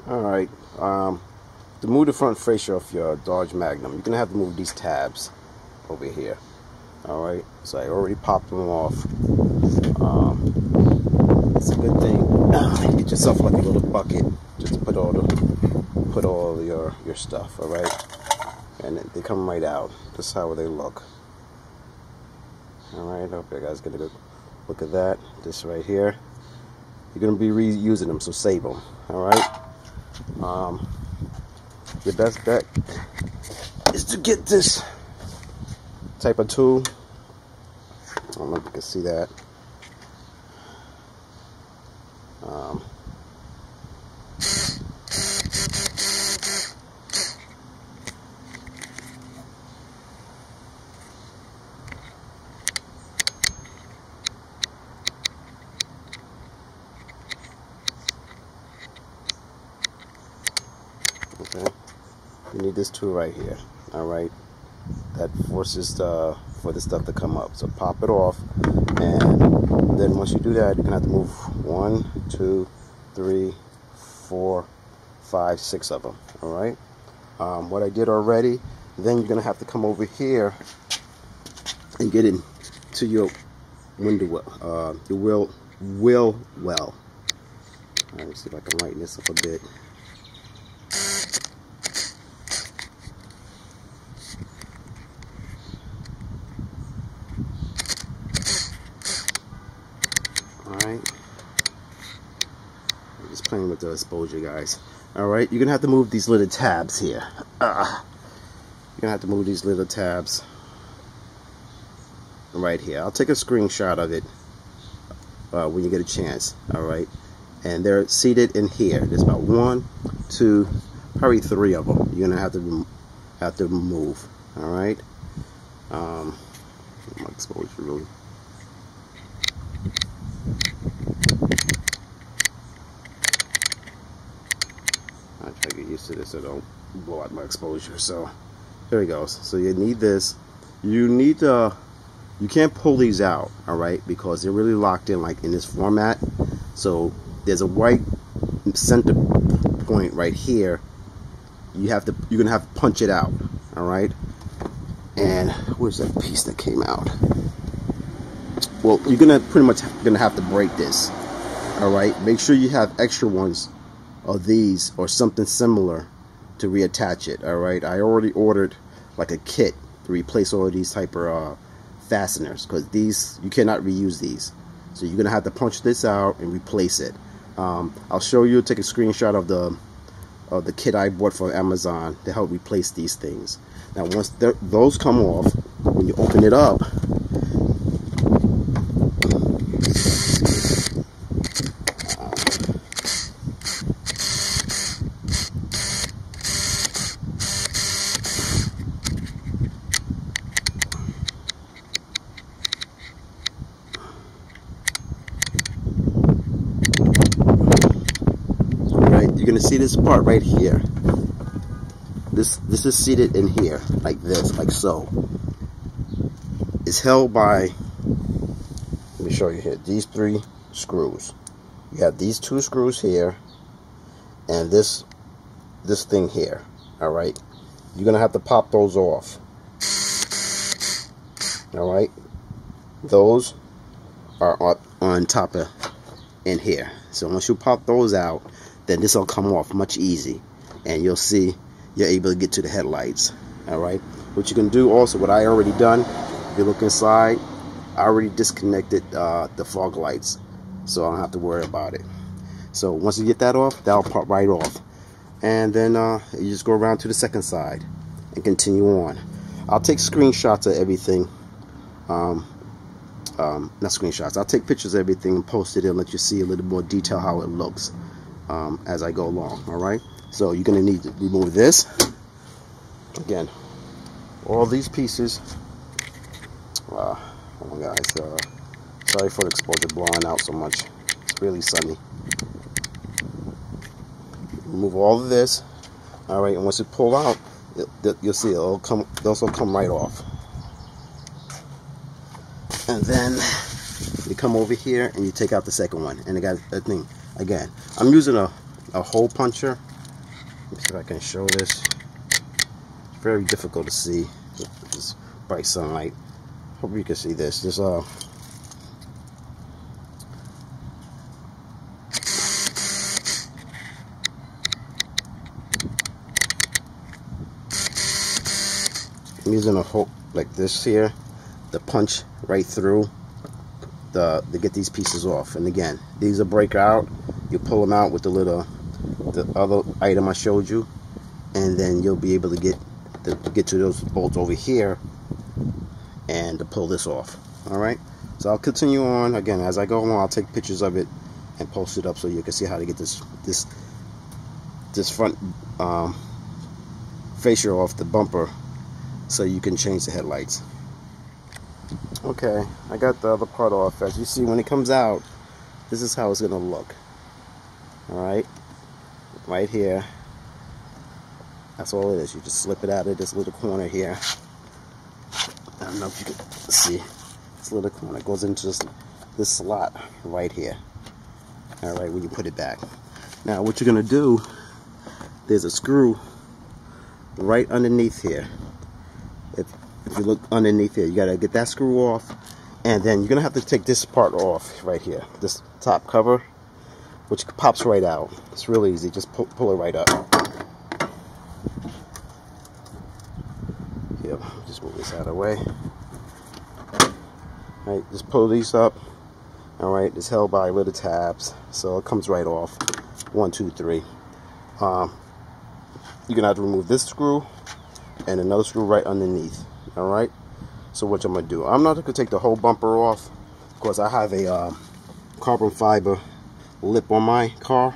Alright, to move the front fascia of your Dodge Magnum, you're going to have to move these tabs over here. Alright, so I already popped them off. It's a good thing. Get yourself like a little bucket just to put all your stuff, alright? And they come right out. This is how they look. Alright, I hope you guys get a good look at that. This right here. You're going to be reusing them, so save them. Alright? Your best bet is to get this type of tool. I don't know if you can see that. Okay, you need this tool right here. All right, that forces for the stuff to come up. So pop it off, and then once you do that, you're gonna have to move 1, 2, 3, 4, 5, 6 of them. All right. What I did already. Then you're gonna have to come over here and get into your window well, your wheel well. All right, let me see if I can lighten this up a bit. Alright, I'm just playing with the exposure, guys. Alright, you're gonna have to move these little tabs here. You're gonna have to move these little tabs right here. I'll take a screenshot of it when you get a chance. Alright, and they're seated in here. There's about 1, 2, probably 3 of them. You're gonna have to remove. Alright, my exposure really. I try to get used to this so I don't blow out my exposure. So there he goes. So you need this. You need to. You can't pull these out, all right, because they're really locked in like in this format. So there's a white center point right here. You're gonna have to punch it out, all right. And where's that piece that came out? Well, you're gonna pretty much have to break this, all right. Make sure you have extra ones of these or something similar to reattach it. All right, I already ordered like a kit to replace all of these type of fasteners, because these you cannot reuse these. So you're gonna have to punch this out and replace it. I'll show you, take a screenshot of the kit I bought from Amazon to help replace these things. Now once those come off, when you open it up, you're gonna see this part right here. This is seated in here like this, like so. It's held by, let me show you here, these 3 screws. You have these 2 screws here and this thing here. All right, you're gonna have to pop those off. All right, those are up on top of in here. So once you pop those out, then this will come off much easy, and you'll see you're able to get to the headlights. All right, what you can do also, what I already done, if you look inside, I already disconnected the fog lights, so I don't have to worry about it. So once you get that off, that'll pop right off, and then you just go around to the second side and continue on. I'll take screenshots of everything. Not screenshots, I'll take pictures of everything and post it and let you see a little more detail how it looks as I go along. All right, so you're gonna need to remove this again, all these pieces. Oh guys, sorry for the exposure blowing out so much, it's really sunny. Remove all of this. All right, and once you pull out, you'll see they'll also come right off. And then you come over here and you take out the second one. And I got that thing again. I'm using a hole puncher me see if I can show this. It's very difficult to see with this bright sunlight. Hope you can see this. This I'm using a hook like this here to punch right through to get these pieces off. And again, these will break out. You pull them out with the other item I showed you, and then you'll be able to get to those bolts over here and to pull this off. All right, so I'll continue on. Again, as I go along, I'll take pictures of it and post it up so you can see how to get this front fascia off the bumper, so you can change the headlights. Okay, I got the other part off. As you see, when it comes out, this is how it's gonna look. Alright, right here. That's all it is. You just slip it out of this little corner here. I don't know if you can see this little corner. It goes into this slot right here. Alright, when you put it back. Now what you're gonna do, there's a screw right underneath here. If you look underneath here, you gotta get that screw off, and then you're gonna have to take this part off right here, this top cover, which pops right out. It's real easy. Just pull it right up. Here, just move this out of the way. All right, just pull these up. All right, it's held by little tabs, so it comes right off. 1, 2, 3. You're gonna have to remove this screw and another screw right underneath. All right, so what I'm gonna do, I'm not gonna take the whole bumper off because I have a carbon fiber lip on my car,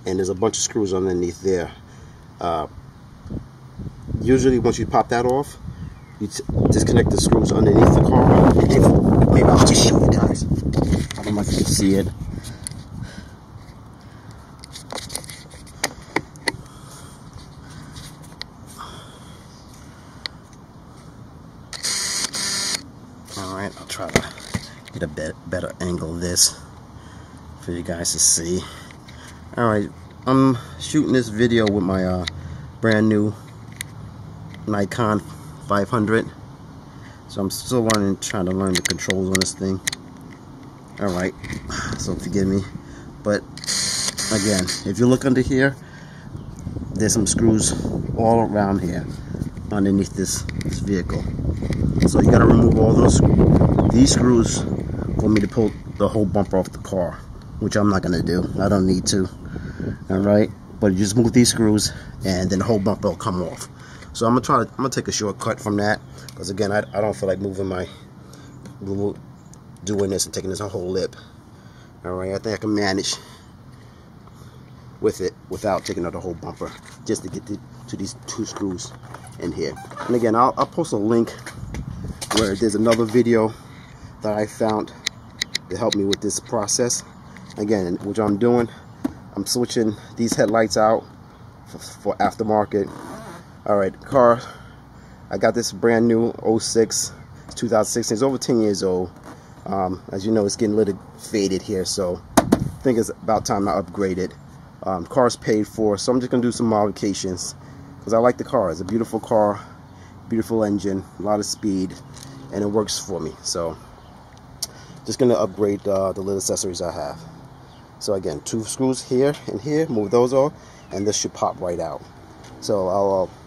and there's a bunch of screws underneath there. Usually once you pop that off, you disconnect the screws underneath the car. Maybe I'll just show you guys. I don't know if you can see it. Alright, I'll try to get a better angle of this for you guys to see. Alright, I'm shooting this video with my brand new Nikon 500. So I'm still trying to learn the controls on this thing. Alright, so forgive me. But again, if you look under here, there's some screws all around here underneath this vehicle. So you gotta remove all these screws for me to pull the whole bumper off the car, which I'm not gonna do. I don't need to. Alright, but you just move these screws and then the whole bumper will come off. So I'm gonna take a shortcut from that, because again, I don't feel like doing this and taking this whole lip. Alright, I think I can manage with it without taking out the whole bumper, just to get to these 2 screws in here. And again, I'll post a link where there's another video that I found to help me with this process. Again, what I'm doing, I'm switching these headlights out for aftermarket. Alright, car, I got this brand new 06, it's 2016, it's over 10 years old. As you know, it's getting a little faded here, so I think it's about time to upgrade it. Car's paid for, so I'm just gonna do some modifications because I like the car. It's a beautiful car, beautiful engine, a lot of speed, and it works for me. So just gonna upgrade the little accessories I have. So again, 2 screws here and here, move those off, and this should pop right out. So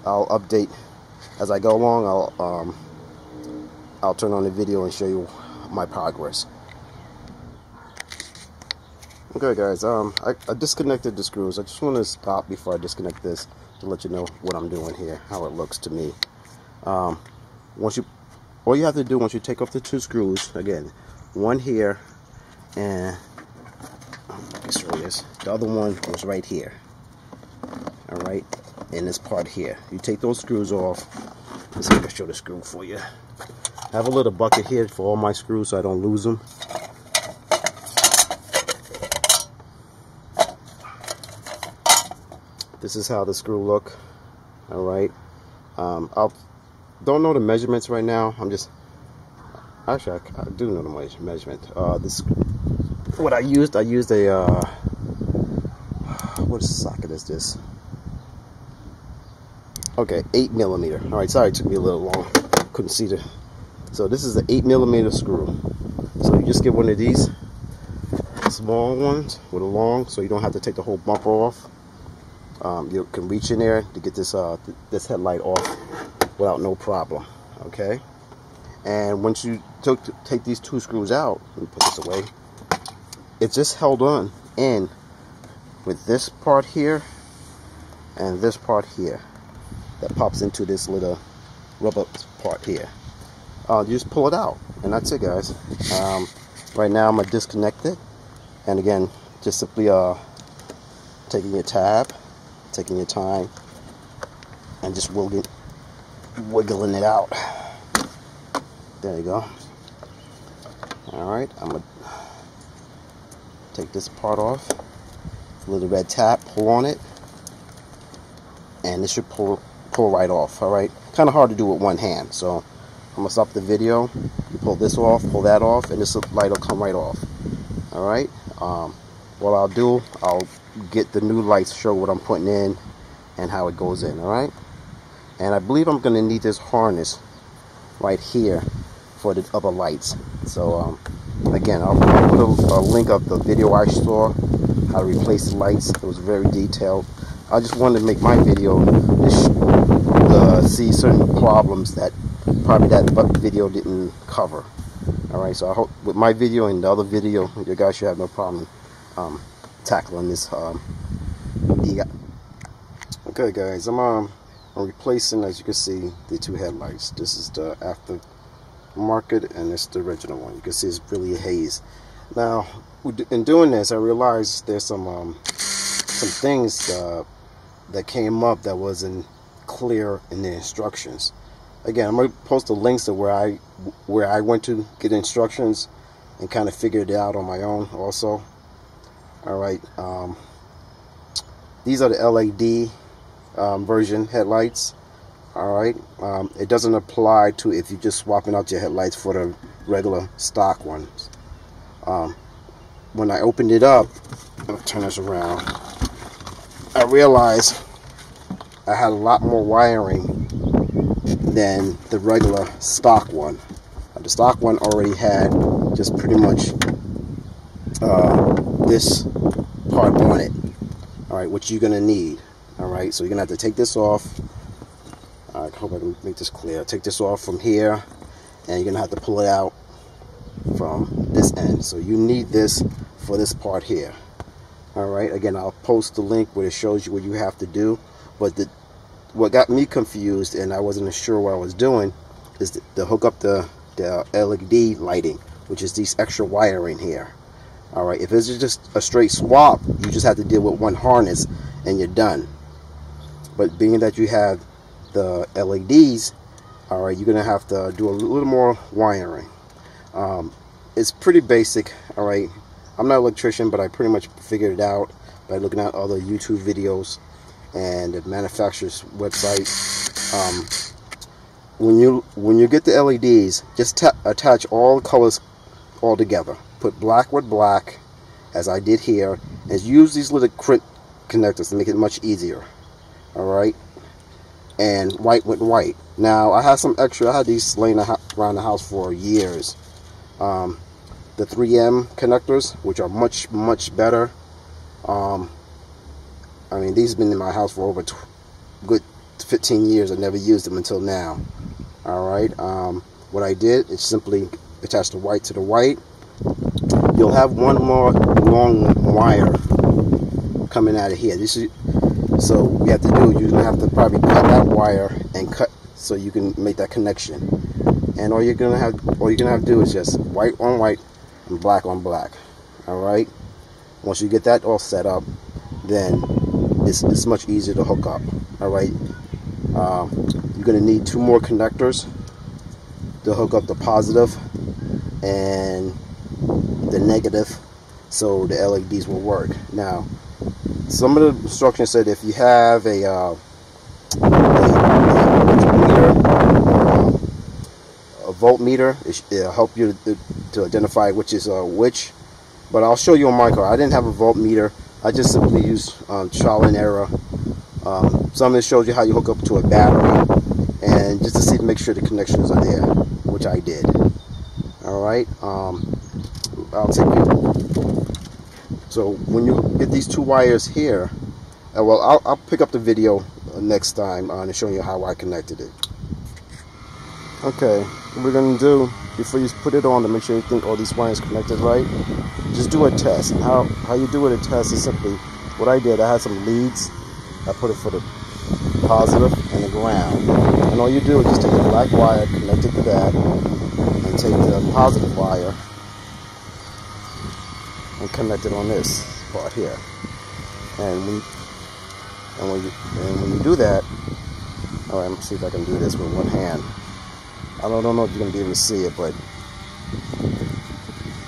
I'll update as I go along. I'll turn on the video and show you my progress. Okay guys, I disconnected the screws. I just want to stop before I disconnect this to let you know what I'm doing here, how it looks to me. All you have to do once you take off the 2 screws, again, one here, and I can show you this. The other one was right here. All right, in this part here. You take those screws off. Let's see if I can show the screw for you. I have a little bucket here for all my screws so I don't lose them. This is how the screw look. All right. I don't know the measurements right now. Actually, I do know the measurement. What I used a what socket is this? Okay, 8mm. All right, sorry it took me a little long. Couldn't see the. So this is the 8mm screw. So you just get one of these small ones with a long, so you don't have to take the whole bumper off. You can reach in there to get this this headlight off without no problem. Okay, and once you take these two screws out, let me put this away. It's just held on in with this part here and this part here that pops into this little rubber part here. You just pull it out, and that's it, guys. Right now I'm gonna disconnect it, and again, just simply taking your tab, taking your time, and just wiggling it out. There you go. All right, I'm gonna take this part off. Little red tap, pull on it, and it should pull right off. All right, kind of hard to do with one hand, so I'm gonna stop the video. You pull this off, pull that off, and this light will come right off. All right. What I'll do, I'll get the new lights, show what I'm putting in and how it goes in. All right. And I believe I'm gonna need this harness right here for the other lights. So again, I'll put a link of the video I saw how to replace the lights. It was very detailed. I just wanted to make my video to see certain problems that probably that video didn't cover. Alright, so I hope with my video and the other video, you guys should have no problem tackling this. Okay guys, I'm replacing, as you can see, the two headlights. This is the aftermarket and it's the original one. You can see it's really a haze. Now, in doing this, I realized there's some things that came up that wasn't clear in the instructions. Again, I'm going to post the links to where I went to get instructions and kind of figured it out on my own also. Alright, these are the LED version headlights. Alright, it doesn't apply to if you're just swapping out your headlights for the regular stock ones. When I opened it up, I'll turn this around, I realized I had a lot more wiring than the regular stock one. The stock one already had just pretty much this part on it. Alright, which you're gonna need. Alright, so you're gonna have to take this off. I hope I can make this clear. Take this off from here, and you're gonna have to pull it out from this end. So you need this for this part here. Alright, again, I'll post the link where it shows you what you have to do. But what got me confused and I wasn't sure what I was doing is to hook up the LED lighting, which is these extra wiring here. Alright, if it's just a straight swap, you just have to deal with one harness and you're done. But being that you have the LEDs, alright, you're gonna have to do a little more wiring. It's pretty basic. Alright, I'm not an electrician, but I pretty much figured it out by looking at other YouTube videos and the manufacturer's website. When you get the LEDs, just attach all the colors all together. Put black with black, as I did here, and use these little connectors to make it much easier. Alright, and white with white. Now I had some extra. I had these laying around the house for years. The 3M connectors, which are much better. I mean, these have been in my house for over good 15 years. I never used them until now. Alright, what I did is simply attach the white to the white. You'll have one more long wire coming out of here. So what you have to do, you're gonna have to probably cut that wire and cut so you can make that connection. And all you're gonna have to do is just white on white and black on black. Alright, once you get that all set up, then it's much easier to hook up. Alright, you're gonna need two more connectors to hook up the positive and the negative so the LEDs will work. Now, some of the instructions said if you have a voltmeter, it'll help you to identify which is which. But I'll show you on my car. I didn't have a voltmeter, I just simply use trial and error. Some of it shows you how you hook up to a battery, and just to see to make sure the connections are there, which I did. All right, I'll take you. So when you get these two wires here, well, I'll pick up the video next time and show you how I connected it. Okay, what we're gonna do before you put it on to make sure you think all these wires connected right, just do a test. And how you do it, a test is simply what I did. I had some leads. I put it for the positive and the ground. And all you do is just take the black wire connected to that and take the positive wire and connect it on this part here. And when you do that, all right, I'm gonna see if I can do this with one hand. I don't know if you're gonna be able to see it, but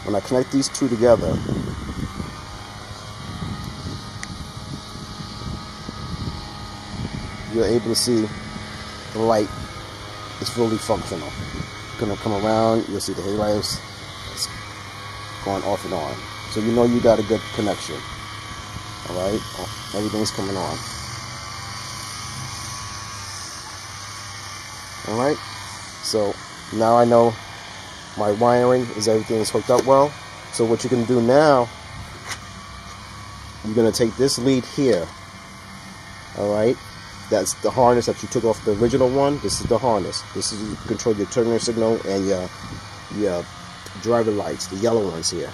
when I connect these two together, you're able to see the light is fully functional. It's gonna come around, you'll see the headlights going off and on. So you know you got a good connection. Alright, everything's coming on. Alright, so now I know my wiring everything is hooked up well. So what you can do now, you're gonna take this lead here. Alright, that's the harness that you took off the original one. This is the harness. This is you control your turn signal and your driver lights, the yellow ones here.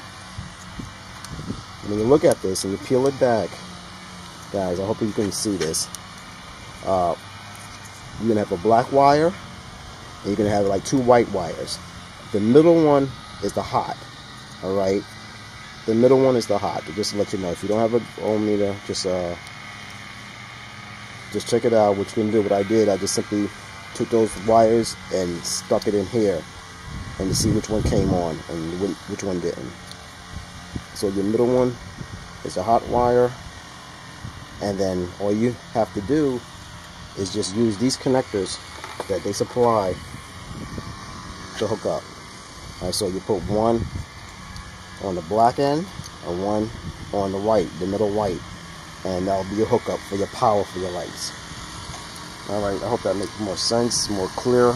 When you look at this and you peel it back, guys, I hope you can see this. You're gonna have a black wire, and you're gonna have like two white wires. The middle one is the hot. All right, the middle one is the hot. Just to let you know, if you don't have an ohm meter, just check it out. What you can do, what I did, I just simply took those wires and stuck it in here, and to see which one came on and which one didn't. So your middle one is a hot wire, and then all you have to do is just use these connectors that they supply to hook up. Alright, so you put one on the black end and one on the white, the middle white, and that'll be your hookup for your power for your lights. Alright, I hope that makes more sense, more clear,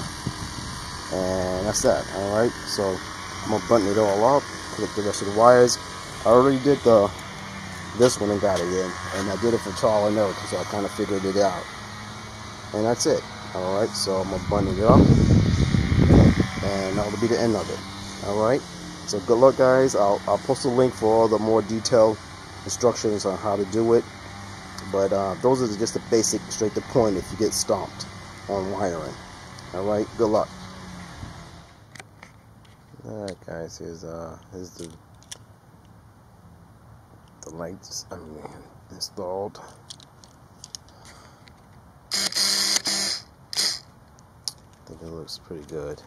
and that's that. Alright, so I'm gonna button it all up, put up the rest of the wires. I already did this one and got it in, and I did it for trial and error, so I kind of figured it out. And that's it. Alright, so I'm gonna button it up, and that'll be the end of it. Alright, so good luck, guys. I'll post a link for all the more detailed instructions on how to do it, but those are just the basic, straight to point if you get stomped on wiring. Alright, good luck. Alright, guys, here's the lights installed. I think it looks pretty good.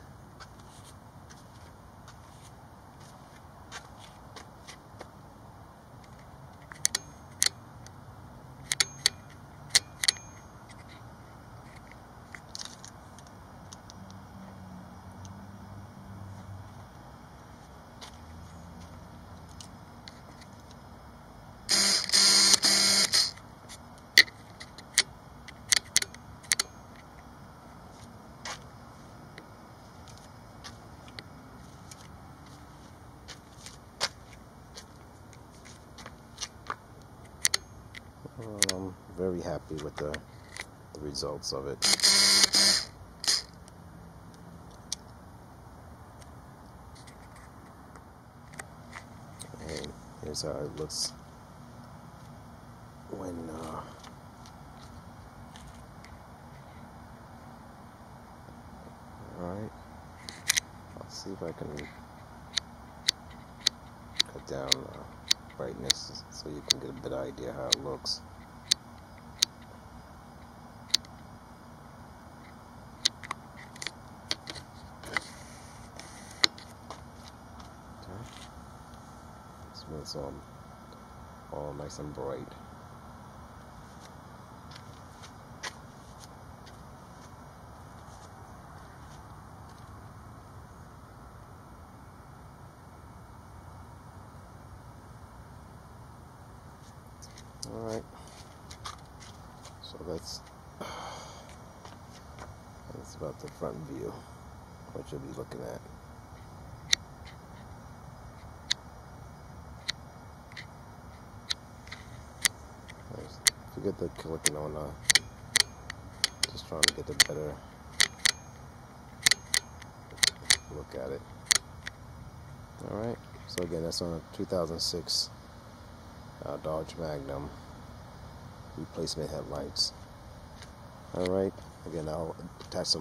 I'm very happy with the results of it. And here's how it looks when alright, I'll see if I can cut down brightness so you can get a better idea how it looks. Okay. This one's all nice and bright. So that's about the front view, what you'll be looking at. Forget the clicking on, just trying to get a better look at it. Alright, so again, that's on a 2006 Dodge Magnum replacement headlights. Alright, again, I'll attach some